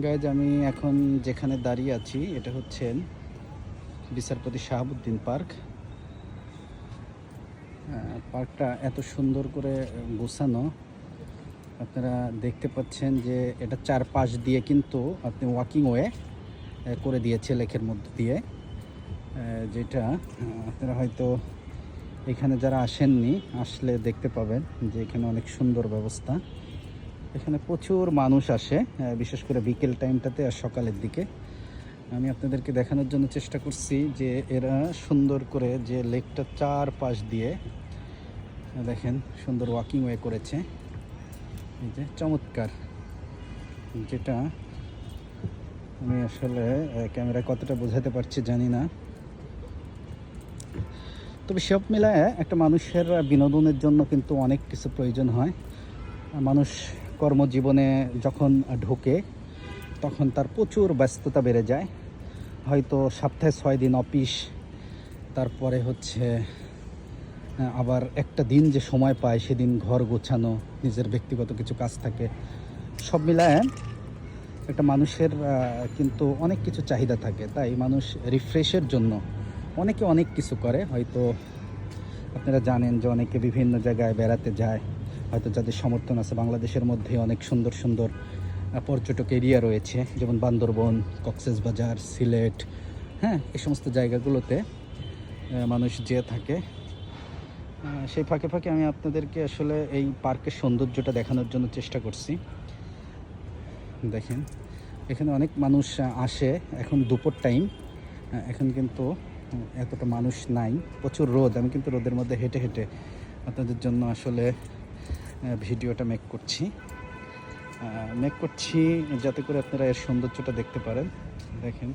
Guys, আমি এখন যেখানে দাঁড়িয়ে আছি এটা হচ্ছে বিচারপতি শাহাবুদ্দিন পার্ক। পার্কটা এত সুন্দর করে গোছানো, আপনারা দেখতে পাচ্ছেন যে এটা চারপাশ দিয়ে কিন্তু আপনি ওয়াকিং ওয়ে করে দিয়েছে লেকের মধ্য দিয়ে, যেটা আপনারা হয়তো এখানে যারা আসেননি আসলে দেখতে পাবেন যে এখানে অনেক সুন্দর ব্যবস্থা। এখানে প্রচুর মানুষ আসে, বিশেষ করে বিকেল টাইমটাতে আর সকালের দিকে। আমি আপনাদেরকে দেখানোর জন্য চেষ্টা করছি যে এরা সুন্দর করে যে লেকটা চারপাশ দিয়ে দেখেন সুন্দর ওয়াকিং ওয়ে করেছে, এই যে চমৎকার। যেটা আমি আসলে ক্যামেরায় কতটা বোঝাতে পারছি জানি না, তবে সব মিলায় একটা মানুষের বিনোদনের জন্য কিন্তু অনেক কিছু প্রয়োজন হয়। মানুষ কর্মজীবনে যখন ঢোকে তখন তার প্রচুর ব্যস্ততা বেড়ে যায়। হয়তো সপ্তাহে 6 দিন অফিস, তারপরে হচ্ছে আবার একটা দিন যে সময় পায় সেদিন ঘর গোছানো, নিজের ব্যক্তিগত কিছু কাজ থাকে। সব মিলায় একটা মানুষের কিন্তু অনেক কিছু চাহিদা থাকে, তাই মানুষ রিফ্রেশের জন্য অনেকে অনেক কিছু করে। হয়তো আপনারা জানেন যে অনেকে বিভিন্ন জায়গায় বেড়াতে যায়, হয়তো যাদের সমর্থন আছে। বাংলাদেশের মধ্যে অনেক সুন্দর সুন্দর পর্যটক এরিয়া রয়েছে, যেমন বান্দরবন, কক্সবাজার, সিলেট, হ্যাঁ, এই সমস্ত জায়গাগুলোতে মানুষ যেয়ে থাকে। সেই ফাঁকে ফাঁকে আমি আপনাদেরকে আসলে এই পার্কের সৌন্দর্যটা দেখানোর জন্য চেষ্টা করছি। দেখেন এখানে অনেক মানুষ আসে, এখন দুপুর টাইম, এখন কিন্তু এতটা মানুষ নাই, প্রচুর রোদ। আমি কিন্তু রোদের মধ্যে হেঁটে হেঁটে আপনাদের জন্য আসলে ভিডিওটা মেক করছি যাতে করে আপনারা এর সৌন্দর্যটা দেখতে পারেন। দেখেন